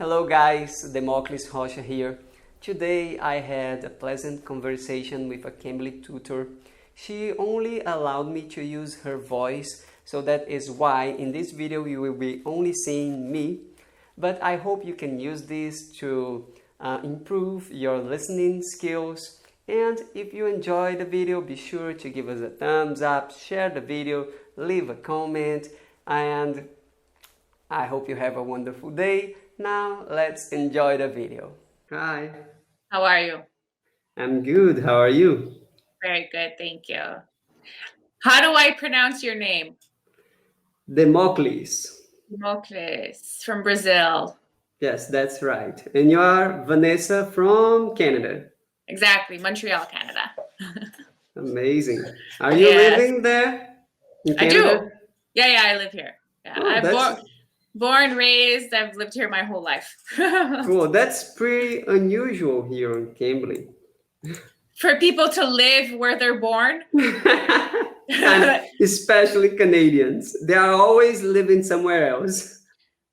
Hello guys, Democles Rocha here. Today I had a pleasant conversation with a Cambly tutor. She only allowed me to use her voice, so that is why in this video you will be only seeing me. But I hope you can use this to improve your listening skills. And if you enjoyed the video, be sure to give us a thumbs up, share the video, leave a comment, and I hope you have a wonderful day. Now let's enjoy the video. Hi, How are you? I'm good. How are you? Very good, thank you. How do I pronounce your name? Democles. Democles from Brazil. Yes, that's right. And you are Vanessa from Canada. Exactly, Montreal, Canada. Amazing. Are you Yes. living there in I Canada? do. Yeah, I live here. Yeah, Oh, I'm that's born, raised. I've lived here my whole life. cool. That's pretty unusual here in Cambly. For people to live where they're born. And especially Canadians. They are always living somewhere else.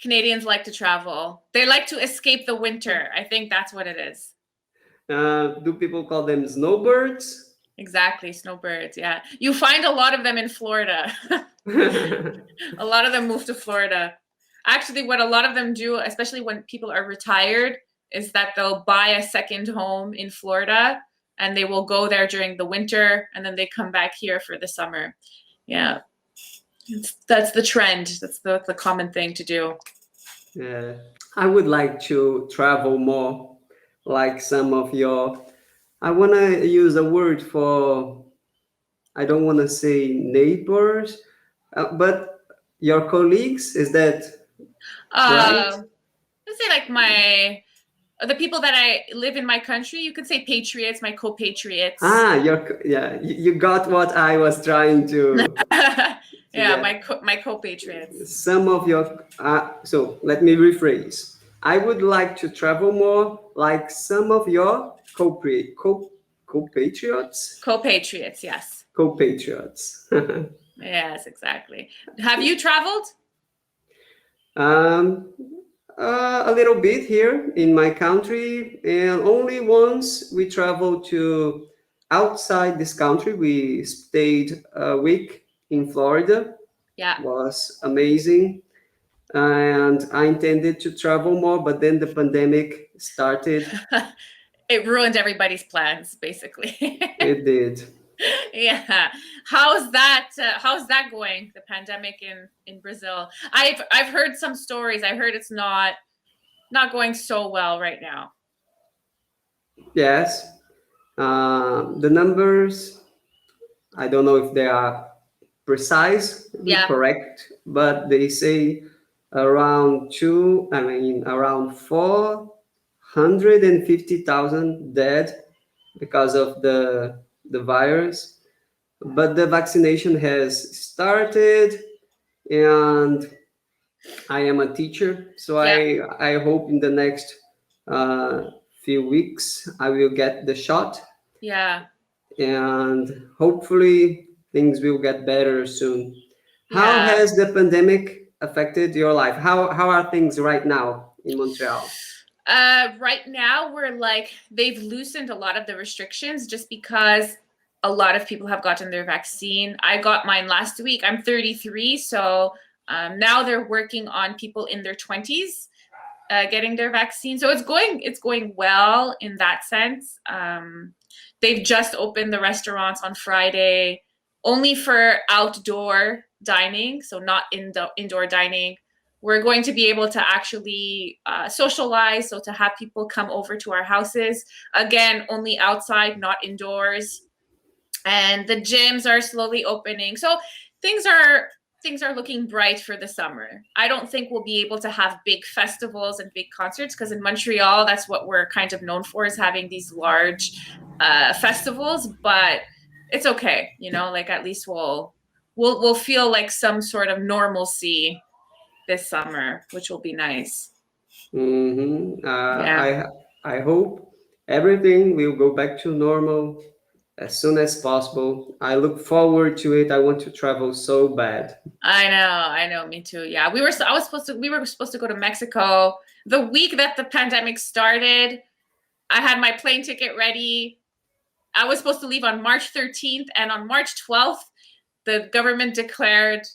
Canadians like to travel. They like to escape the winter. I think that's what it is. Do people call them snowbirds? Exactly, snowbirds. Yeah, you find a lot of them in Florida. A lot of them move to Florida. Actually, what a lot of them do, especially when people are retired, is that they'll buy a second home in Florida and they will go there during the winter and then they come back here for the summer. Yeah, that's the trend. That's the common thing to do. Yeah. I would like to travel more, like some of your. I want to use a word for, I don't want to say neighbors, but your colleagues, is that right? Let's say like the people that I live in my country, you could say patriots, my co-patriots. You got what I was trying to. Yeah, get. my co-patriots. Some of your. So let me rephrase. I would like to travel more, like some of your co-patriots. Co-patriots, yes. Co-patriots. Yes, exactly. Have you traveled? Um, a little bit here in my country, and only once we traveled to outside this country. We stayed a week in Florida. Yeah. Was amazing, and I intended to travel more, but then the pandemic started. It ruined everybody's plans, basically. It did. Yeah. How's that going? The pandemic in Brazil. I've heard some stories. I heard it's not going so well right now. Yes. The numbers, I don't know if they are precise, Yeah. correct, but they say around 450,000 dead because of the virus. But the vaccination has started, and I am a teacher, so Yeah. I hope in the next few weeks I will get the shot, Yeah. and hopefully things will get better soon. How Yeah. has the pandemic affected your life? How are things right now in Montreal? Right now they've loosened a lot of the restrictions just because a lot of people have gotten their vaccine. I got mine last week. I'm 33, so now they're working on people in their 20s getting their vaccine. So it's going well in that sense. They've just opened the restaurants on Friday, only for outdoor dining, so not indoor dining. We're going to be able to actually socialize, so to have people come over to our houses. Again, only outside, not indoors. And the gyms are slowly opening. So things are looking bright for the summer. I don't think we'll be able to have big festivals and big concerts, because in Montreal, that's what we're kind of known for, is having these large festivals. But it's okay, like at least we'll feel like some sort of normalcy this summer, which will be nice. Mm-hmm. Yeah. I hope everything will go back to normal as soon as possible. I look forward to it. I want to travel so bad. I know, me too. Yeah, we were supposed to go to Mexico the week that the pandemic started, I had my plane ticket ready. I was supposed to leave on March 13th, and on March 12th, the government declared,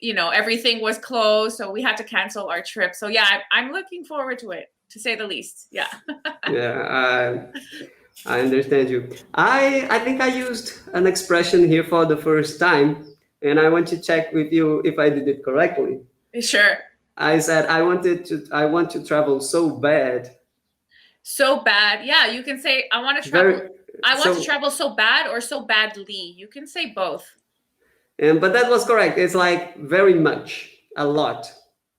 everything was closed, so we had to cancel our trip. So yeah, I'm looking forward to it, to say the least. Yeah. Yeah, I understand you. I think I used an expression here for the first time, and I want to check with you if I did it correctly. Sure. I said I want to travel so bad. So bad. Yeah, you can say I want to travel. Very I want to so travel so bad or so badly. You can say both. and but that was correct. It's like very much, a lot.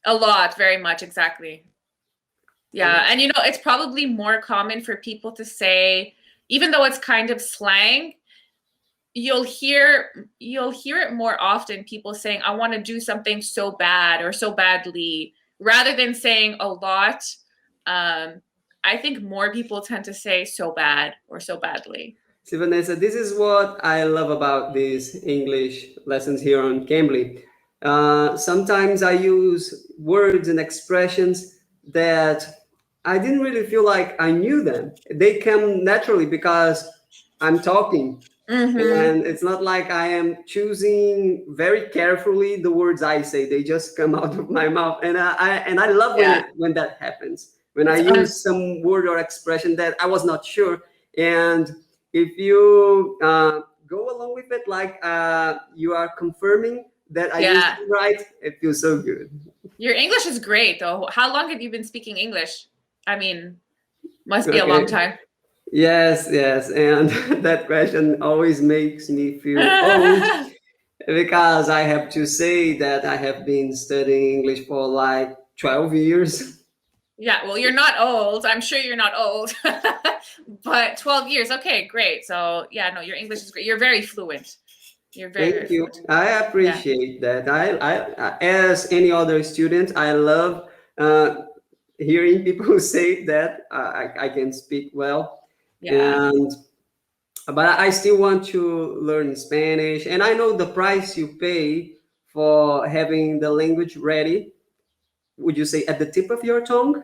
A lot, very much, exactly. Yeah, and it's probably more common for people to say, even though it's kind of slang, you'll hear it more often, people saying, I want to do something so bad or so badly, rather than saying a lot. I think more people tend to say so bad or so badly. See, Vanessa, this is what I love about these English lessons here on Cambly. Sometimes I use words and expressions that I didn't really feel like I knew them. They come naturally because I'm talking. And it's not like I am choosing very carefully the words I say. They just come out of my mouth. And I love when that happens. When I use some word or expression that I was not sure. And if you go along with it, like you are confirming that I used it right, it feels so good. Your English is great, though. How long have you been speaking English? I mean, must be a long time. Yes, and that question always makes me feel old because I have to say that I have been studying English for like 12 years. Yeah, well, you're not old. I'm sure you're not old, but 12 years. Okay, great. So yeah, no, your English is great. You're very fluent. You're very, Thank very you. fluent. I appreciate that. I, as any other student, I love hearing people say that I can speak well. Yeah. But I still want to learn Spanish, and I know the price you pay for having the language ready. Would you say at the tip of your tongue?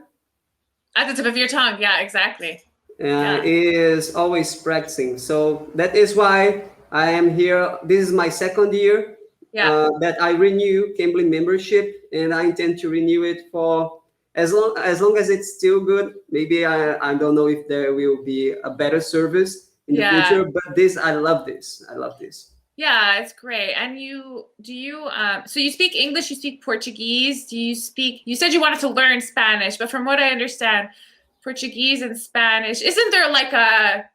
At the tip of your tongue, yeah, exactly. Is always practicing. So that is why I am here. This is my second year that I renew Cambly membership, and I intend to renew it for as long as it's still good. Maybe I don't know if there will be a better service in the future, but I love this. I love this. Yeah, it's great. And so you speak English, you speak Portuguese, you said you wanted to learn Spanish, but from what I understand, Portuguese and Spanish, isn't there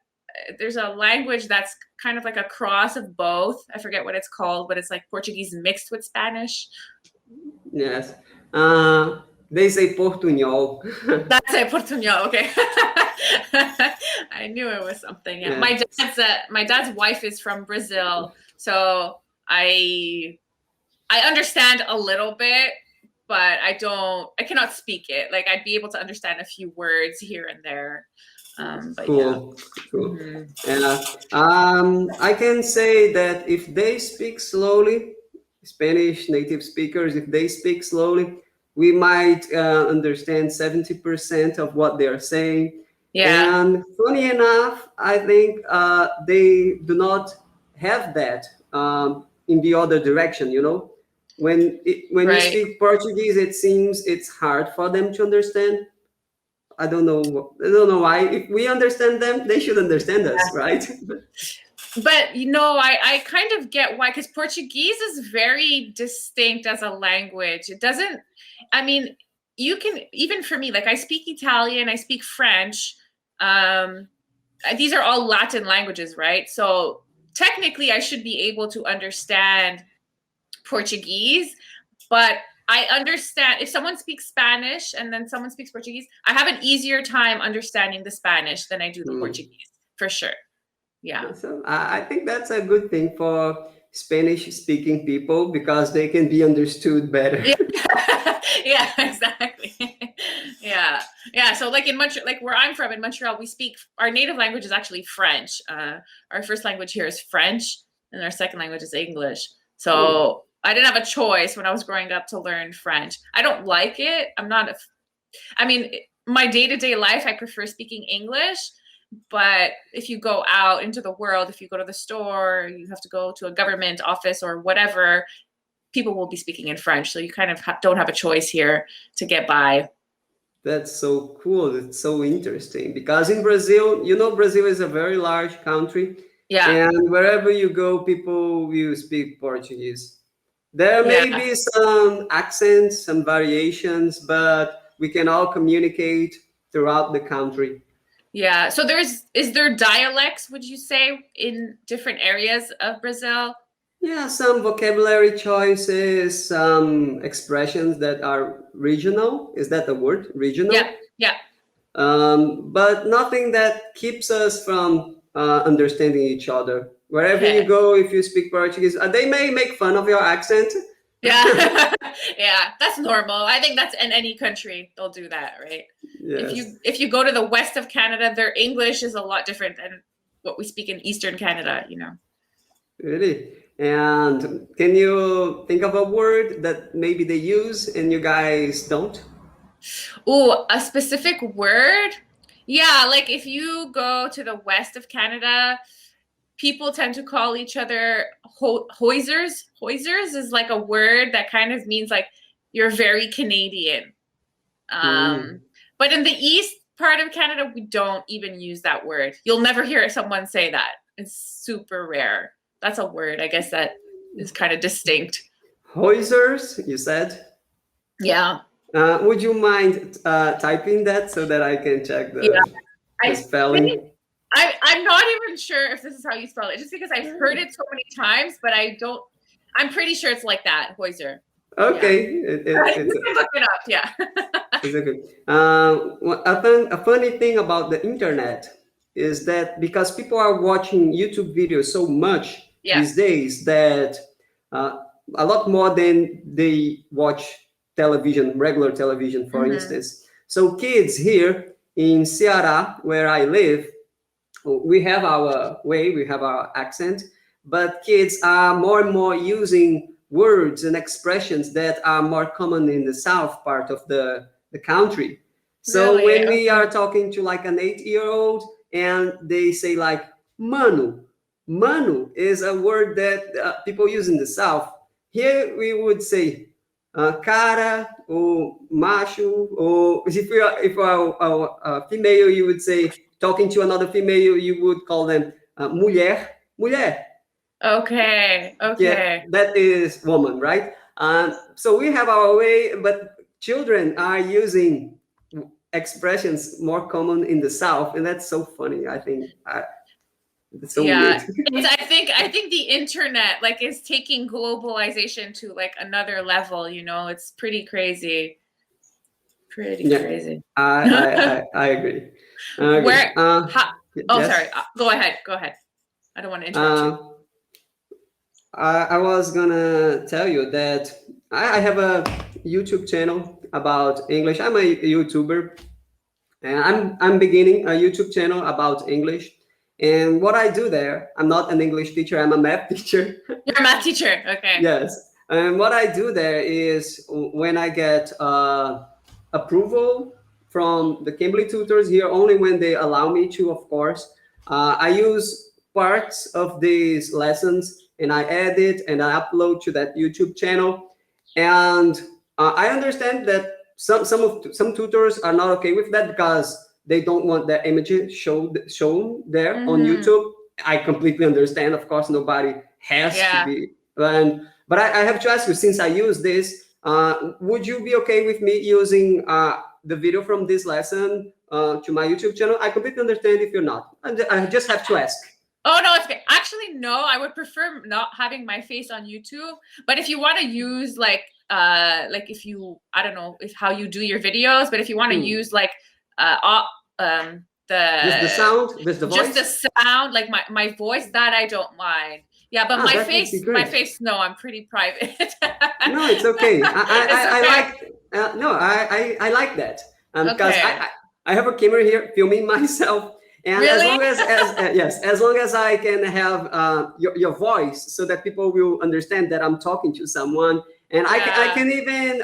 there's a language that's kind of like a cross of both? I forget what it's called, but it's like Portuguese mixed with Spanish. Yes. They say Portuñol. That's it, Portuñol. Okay. I knew it was something. Yeah. My dad's wife is from Brazil, so I understand a little bit, but I cannot speak it. Like I'd be able to understand a few words here and there. But cool. I can say that if they speak slowly, Spanish native speakers, if they speak slowly, we might understand 70% of what they're saying. Yeah. And funny enough, I think they do not have that in the other direction, When you speak Portuguese, it seems it's hard for them to understand. I don't know why. If we understand them, they should understand us, right? But I kind of get why, because Portuguese is very distinct as a language. It doesn't, I mean, you can, even for me, like I speak Italian, I speak French. These are all Latin languages, right? So technically I should be able to understand Portuguese, but I understand if someone speaks Spanish and then someone speaks Portuguese, I have an easier time understanding the Spanish than I do the Portuguese, for sure. Yeah. So I think that's a good thing for Spanish-speaking people because they can be understood better. Yeah, exactly. Yeah. So like in Montreal, like where I'm from in Montreal, our native language is actually French. Our first language here is French, and our second language is English. So I didn't have a choice when I was growing up to learn French. I don't like it. I'm not I mean, my day-to-day life, I prefer speaking English. But if you go out into the world, if you go to the store, you have to go to a government office or whatever, people will be speaking in French. So you kind of don't have a choice here to get by. That's so cool. It's so interesting because in Brazil, you know, Brazil is a very large country, Yeah. and wherever you go, people will speak Portuguese. There may Yeah. be some accents, some variations, but we can all communicate throughout the country. Yeah. So is there dialects, would you say, in different areas of Brazil? Yeah, some vocabulary choices, some expressions that are regional. Is that the word? Yeah. Regional? Yeah. But nothing that keeps us from understanding each other. Wherever you Okay. go, if you speak Portuguese, they may make fun of your accent. Yeah. Yeah. That's normal. I think that's in any country, they'll do that, right? Yes, If you go to the west of Canada, their English is a lot different than what we speak in Eastern Canada, you know. really. And can you think of a word that maybe they use and you guys don't? Oh, a specific word? Yeah, like if you go to the west of Canada, people tend to call each other hoisers. Hoisers is like a word that kind of means like you're very Canadian. Hmm. But in the east part of Canada, we don't even use that word. You'll never hear someone say that. It's super rare. That's a word, I guess, that is kind of distinct. Hoisers, you said? Yeah. Would you mind typing that so that I can check Yeah. the I think spelling? I'm not even sure if this is how you spell it, just because I've heard it so many times, but I don't. I'm pretty sure it's like that, Hoiser. Yeah, Okay, you can look it up. Yeah, it's okay. A funny thing about the internet is that because people are watching YouTube videos so much yeah. these days that uh, a lot more than they watch television, regular television, for Hmm. instance. So kids here in Ceará, where I live, we have our way, we have our accent, but kids are more and more using words and expressions that are more common in the south part of the country. So Really? when we Okay. are talking to like an 8-year old and they say like mano, mano is a word that people use in the south. Here we would say cara or macho, or if you are a female, you would say talking to another female, you would call them mulher, mulher. Okay. Yeah, Okay. that is woman, right? So we have our way, but children are using expressions more common in the South, and that's so funny. I think it's so weird. Yeah. I think the internet like is taking globalization to like another level. You know, it's pretty crazy. Pretty Yeah, crazy. I agree. I agree. Where? How? Oh, sorry. Yes. Go ahead. Go ahead. I don't want to interrupt you. Uh, I was gonna tell you that I have a YouTube channel about English. I'm a YouTuber, and I'm beginning a YouTube channel about English. And what I do there, I'm not an English teacher. I'm a math teacher. You're a math teacher. Okay. Yes. And what I do there is when I get approval from the Cambly tutors here, only when they allow me to, of course, I use parts of these lessons and I edit and I upload to that YouTube channel. And I understand that some tutors are not okay with that because they don't want their images shown there on Mm-hmm. YouTube. I completely understand. Of course, nobody has to Yeah. be. But I have to ask you, since I use this, would you be okay with me using the video from this lesson to my YouTube channel? I completely understand if you're not. I just have to ask. Oh no, it's okay. Actually, no, I would prefer not having my face on YouTube. But if you want to use like if you I don't know if how you do your videos, but if you want to Hmm. use like uh Just the the sound, just the just the voice. sound, like my voice, that I don't mind. Yeah, but That would be my great. face, no, I'm pretty private. No, it's okay. It's I okay. like no, I like that because Okay. I have a camera here filming myself, and as Really? long as yes, as long as I can have your voice, so that people will understand that I'm talking to someone, and I Yeah. can even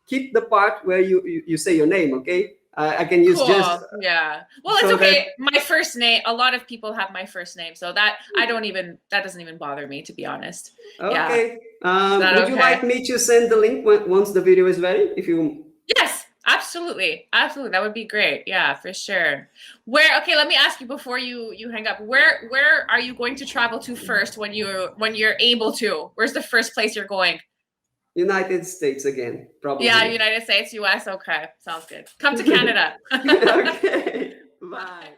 keep the part where you say your name, okay? I can use Cool. just Yeah. Well, it's so okay. My first name. A lot of people have my first name, so that doesn't even bother me, to be honest. Yeah. okay. Is that Would you like okay? me to send the link once the video is ready? If you Yes, absolutely. Absolutely. That would be great. Yeah, for sure. Okay, let me ask you before you hang up. Where are you going to travel to first when you're able to? Where's the first place you're going? United States again, Yeah, probably. United States, US. Okay, sounds good. Come to Canada. Okay. Bye. Bye.